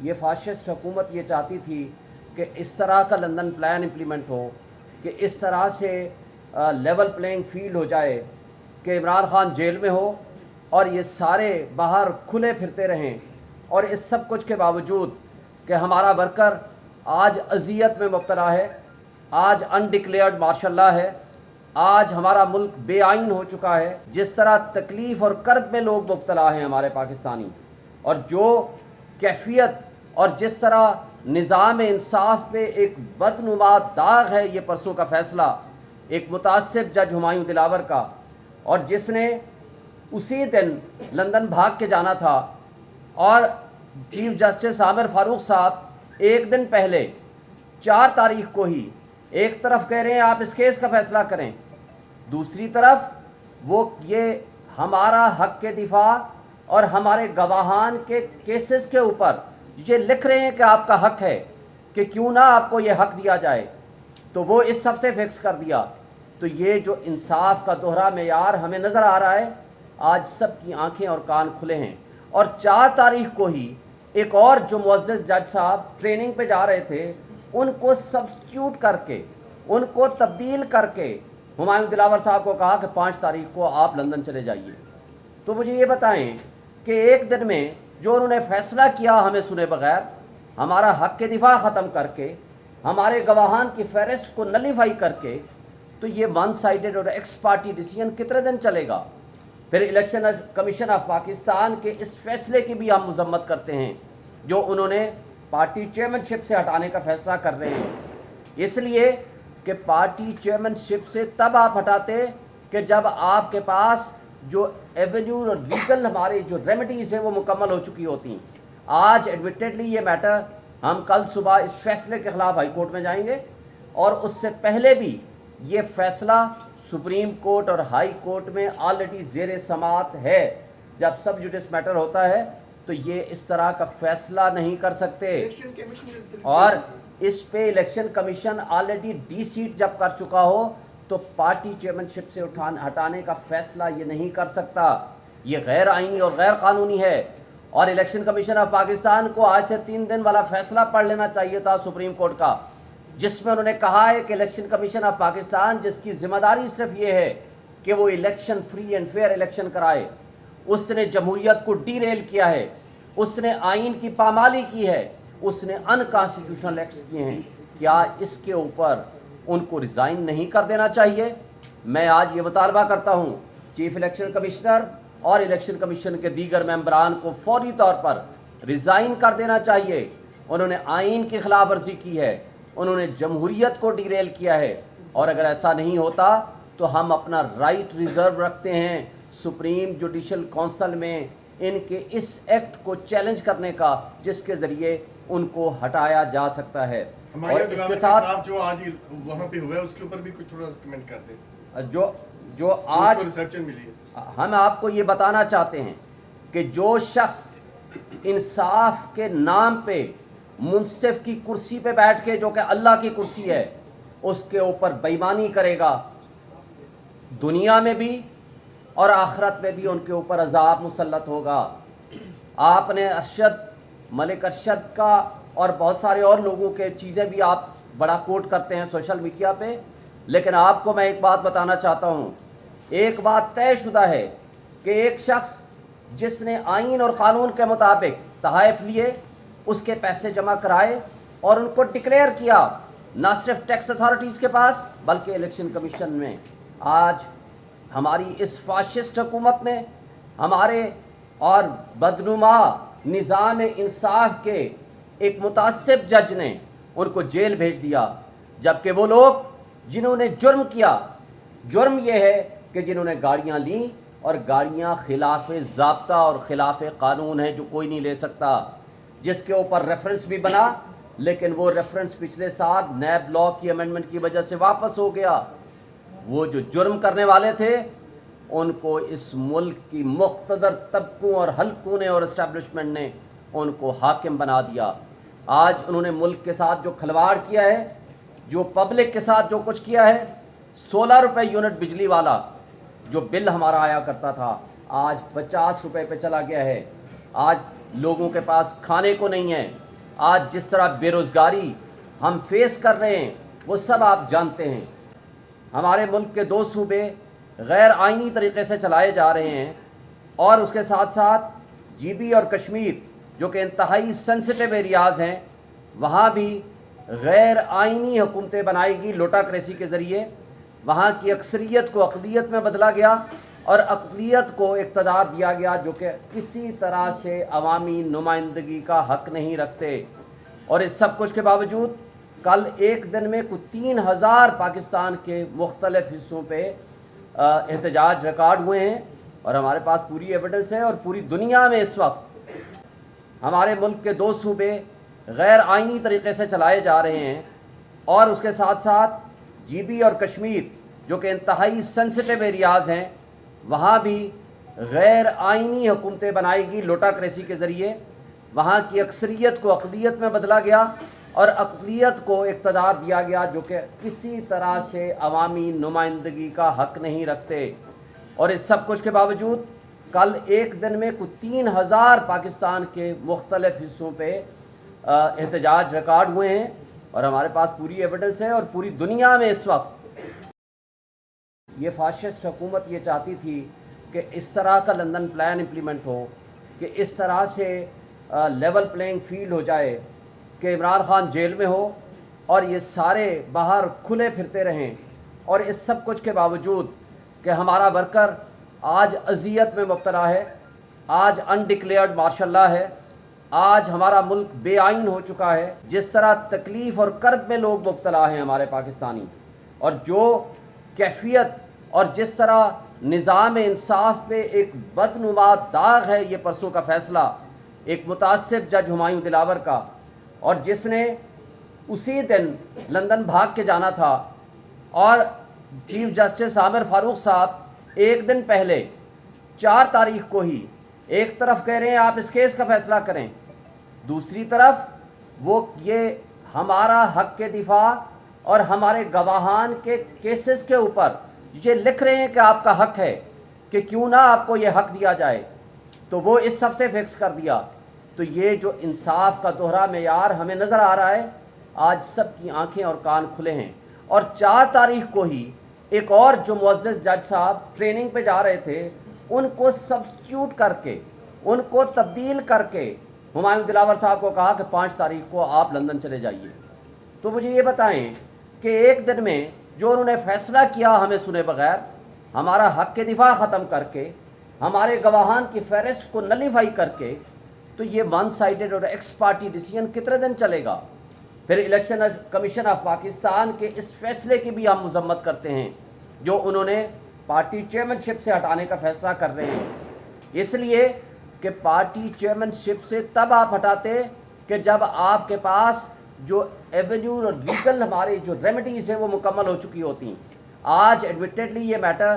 یہ فاشسٹ حکومت یہ چاہتی تھی کہ اس طرح کا لندن پلان امپلیمنٹ ہو کہ اس طرح سے لیول پلینگ فیلڈ ہو جائے کہ عمران خان جیل میں ہو اور یہ سارے باہر کھلے پھرتے رہیں، اور اس سب کچھ کے باوجود کہ ہمارا ورکر آج اذیت میں مبتلا ہے، آج انڈکلیئرڈ مارشل لا ہے، آج ہمارا ملک بے آئین ہو چکا ہے، جس طرح تکلیف اور کرب میں لوگ مبتلا ہیں ہمارے پاکستانی، اور جو کیفیت اور جس طرح نظام انصاف پہ ایک بدنما داغ ہے یہ پرسوں کا فیصلہ ایک متعصب جج ہمایوں دلاور کا، اور جس نے اسی دن لندن بھاگ کے جانا تھا، اور چیف جسٹس عامر فاروق صاحب ایک دن پہلے 4 تاریخ کو ہی ایک طرف کہہ رہے ہیں آپ اس کیس کا فیصلہ کریں، دوسری طرف وہ یہ ہمارا حق کے دفاع اور ہمارے گواہان کے کیسز کے اوپر یہ لکھ رہے ہیں کہ آپ کا حق ہے کہ کیوں نہ آپ کو یہ حق دیا جائے، تو وہ اس ہفتے فکس کر دیا۔ تو یہ جو انصاف کا دوہرا معیار ہمیں نظر آ رہا ہے، آج سب کی آنکھیں اور کان کھلے ہیں۔ اور 4 تاریخ کو ہی ایک اور جو معزز جج صاحب ٹریننگ پہ جا رہے تھے، ان کو سبسٹیوٹ کر کے، ان کو تبدیل کر کے ہمایوں دلاور صاحب کو کہا کہ 5 تاریخ کو آپ لندن چلے جائیے۔ تو مجھے یہ بتائیں کہ ایک دن میں جو انہوں نے فیصلہ کیا ہمیں سنے بغیر، ہمارا حق کے دفاع ختم کر کے، ہمارے گواہان کی فہرست کو نلیفائی کر کے، تو یہ ون سائیڈڈ اور ایکس پارٹی ڈیسیژن کتنے دن چلے گا؟ پھر الیکشن کمیشن آف پاکستان کے اس فیصلے کی بھی ہم مذمت کرتے ہیں جو انہوں نے پارٹی چیئرمین شپ سے ہٹانے کا فیصلہ کر رہے ہیں، اس لیے کہ پارٹی چیئرمین شپ سے تب آپ ہٹاتے کہ جب آپ کے پاس جو ایونیو اور لیگل ہماری جو ریمیڈیز ہیں وہ مکمل ہو چکی ہوتی ہیں۔ آج ایڈمیٹڈلی یہ میٹر ہم کل صبح اس فیصلے کے خلاف ہائی کورٹ میں جائیں گے، اور اس سے پہلے بھی یہ فیصلہ سپریم کورٹ اور ہائی کورٹ میں آلریڈی زیر سماعت ہے۔ جب سب جوڈس میٹر ہوتا ہے تو یہ اس طرح کا فیصلہ نہیں کر سکتے، اور اس پہ election commission already deseat جب کر چکا ہو تو پارٹی چیئرمین شپ سے ہٹانے کا فیصلہ یہ نہیں کر سکتا، یہ غیر آئینی اور غیر قانونی ہے۔ اور الیکشن کمیشن آف پاکستان کو آج سے 3 دن والا فیصلہ پڑھ لینا چاہیے تھا سپریم کورٹ کا، جس میں انہوں نے کہا ہے کہ الیکشن کمیشن آف پاکستان جس کی ذمہ داری صرف یہ ہے کہ وہ election free and fair election کرائے، اس نے جمہوریت کو ڈی ریل کیا ہے، اس نے آئین کی پامالی کی ہے، اس نے ان کانسٹیٹیوشنل ایکٹس کیے ہیں، کیا اس کے اوپر ان کو ریزائن نہیں کر دینا چاہیے؟ میں آج یہ مطالبہ کرتا ہوں چیف الیکشن کمشنر اور الیکشن کمیشن کے دیگر ممبران کو فوری طور پر ریزائن کر دینا چاہیے۔ انہوں نے آئین کی خلاف ورزی کی ہے، انہوں نے جمہوریت کو ڈی ریل کیا ہے، اور اگر ایسا نہیں ہوتا تو ہم اپنا رائٹ ریزرو رکھتے ہیں سپریم جوڈیشل کونسل میں ان کے اس ایکٹ کو چیلنج کرنے کا جس کے ذریعے ان کو ہٹایا جا سکتا ہے۔ اور اس کے ساتھ جو آج وہاں پہ ہوا ہے اس کے اوپر بھی کچھ تھوڑا کمنٹ کر دیں۔ جو آج ہم آپ کو یہ بتانا چاہتے ہیں کہ جو شخص انصاف کے نام پہ منصف کی کرسی پہ بیٹھ کے، جو کہ اللہ کی کرسی ہے، اس کے اوپر بے ایمانی کرے گا، دنیا میں بھی اور آخرت میں بھی ان کے اوپر عذاب مسلط ہوگا۔ آپ نے ملک ارشد کا اور بہت سارے اور لوگوں کے چیزیں بھی آپ بڑا کوٹ کرتے ہیں سوشل میڈیا پہ، لیکن آپ کو میں ایک بات بتانا چاہتا ہوں، ایک بات طے شدہ ہے کہ ایک شخص جس نے آئین اور قانون کے مطابق تحائف لیے، اس کے پیسے جمع کرائے اور ان کو ڈکلیئر کیا، نہ صرف ٹیکس اتھارٹیز کے پاس بلکہ الیکشن کمیشن میں، آج ہماری اس فاشسٹ حکومت نے ہمارے اور بدنما نظام انصاف کے ایک متعصب جج نے ان کو جیل بھیج دیا، جبکہ وہ لوگ جنہوں نے جرم کیا، جرم یہ ہے کہ جنہوں نے گاڑیاں لیں، اور گاڑیاں خلاف ضابطہ اور خلاف قانون ہیں جو کوئی نہیں لے سکتا، جس کے اوپر ریفرنس بھی بنا، لیکن وہ ریفرنس پچھلے سال نیب لاء کی امینڈمنٹ کی وجہ سے واپس ہو گیا۔ وہ جو جرم کرنے والے تھے ان کو اس ملک کی مقتدر طبقوں اور حلقوں نے اور اسٹیبلشمنٹ نے ان کو حاکم بنا دیا۔ آج انہوں نے ملک کے ساتھ جو کھلواڑ کیا ہے، جو پبلک کے ساتھ جو کچھ کیا ہے، 16 روپے یونٹ بجلی والا جو بل ہمارا آیا کرتا تھا آج 50 روپے پہ چلا گیا ہے۔ آج لوگوں کے پاس کھانے کو نہیں ہے، آج جس طرح بے روزگاری ہم فیس کر رہے ہیں وہ سب آپ جانتے ہیں. ہمارے ملک کے 2 صوبے غیر آئینی طریقے سے چلائے جا رہے ہیں اور اس کے ساتھ ساتھ جی بی اور کشمیر جو کہ انتہائی سینسٹیو ایریاز ہیں وہاں بھی غیر آئینی حکومتیں بنائی گئی لوٹاکریسی کے ذریعے. وہاں کی اکثریت کو اقلیت میں بدلا گیا اور اقلیت کو اقتدار دیا گیا جو کہ کسی طرح سے عوامی نمائندگی کا حق نہیں رکھتے. اور اس سب کچھ کے باوجود کل ایک دن میں کچھ 3000 پاکستان کے مختلف حصوں پہ احتجاج ریکارڈ ہوئے ہیں اور ہمارے پاس پوری ایویڈنس ہے. اور پوری دنیا میں اس وقت ہمارے ملک کے 2 صوبے غیر آئینی طریقے سے چلائے جا رہے ہیں اور اس کے ساتھ ساتھ جی بی اور کشمیر جو کہ انتہائی سینسٹیو ایریاز ہیں وہاں بھی غیر آئینی حکومتیں بنائی گئی لوٹاکریسی کے ذریعے. وہاں کی اکثریت کو اقلیت میں بدلا گیا اور اقلیت کو اقتدار دیا گیا جو کہ کسی طرح سے عوامی نمائندگی کا حق نہیں رکھتے. اور اس سب کچھ کے باوجود کل ایک دن میں کچھ 3000 پاکستان کے مختلف حصوں پہ احتجاج ریکارڈ ہوئے ہیں اور ہمارے پاس پوری ایویڈنس ہے. اور پوری دنیا میں اس وقت یہ فاشسٹ حکومت یہ چاہتی تھی کہ اس طرح کا لندن پلان امپلیمنٹ ہو کہ اس طرح سے لیول پلینگ فیلڈ ہو جائے کہ عمران خان جیل میں ہو اور یہ سارے باہر کھلے پھرتے رہیں. اور اس سب کچھ کے باوجود کہ ہمارا ورکر آج اذیت میں مبتلا ہے, آج انڈکلیئرڈ مارشل لا ہے, آج ہمارا ملک بے آئین ہو چکا ہے, جس طرح تکلیف اور کرب میں لوگ مبتلا ہیں ہمارے پاکستانی, اور جو کیفیت اور جس طرح نظام انصاف پہ ایک بدنما داغ ہے یہ پرسوں کا فیصلہ ایک متعصب جج ہمایوں دلاور کا, اور جس نے اسی دن لندن بھاگ کے جانا تھا اور چیف جسٹس عامر فاروق صاحب ایک دن پہلے 4 تاریخ کو ہی ایک طرف کہہ رہے ہیں آپ اس کیس کا فیصلہ کریں, دوسری طرف وہ یہ ہمارا حق کے دفاع اور ہمارے گواہان کے کیسز کے اوپر یہ لکھ رہے ہیں کہ آپ کا حق ہے کہ کیوں نہ آپ کو یہ حق دیا جائے. تو وہ اس ہفتے فکس کر دیا. تو یہ جو انصاف کا دوہرا معیار ہمیں نظر آ رہا ہے, آج سب کی آنکھیں اور کان کھلے ہیں. اور 4 تاریخ کو ہی ایک اور جو معزز جج صاحب ٹریننگ پہ جا رہے تھے ان کو سبسٹیوٹ کر کے ان کو تبدیل کر کے ہمایوں دلاور صاحب کو کہا کہ 5 تاریخ کو آپ لندن چلے جائیے. تو مجھے یہ بتائیں کہ ایک دن میں جو انہوں نے فیصلہ کیا ہمیں سنے بغیر, ہمارا حق کے دفاع ختم کر کے, ہمارے گواہان کی فہرست کو نلیفائی کر کے, تو یہ ون سائیڈڈ اور ایکس پارٹی ڈیسیژن کتنے دن چلے گا؟ پھر الیکشن کمیشن آف پاکستان کے اس فیصلے کی بھی ہم مذمت کرتے ہیں جو انہوں نے پارٹی چیئرمین شپ سے ہٹانے کا فیصلہ کر رہے ہیں. اس لیے کہ پارٹی چیئرمین شپ سے تب آپ ہٹاتے کہ جب آپ کے پاس جو ایونیو اور لیگل ہمارے جو ریمیڈیز ہیں وہ مکمل ہو چکی ہوتی ہیں. آج ایڈمیٹڈلی یہ میٹر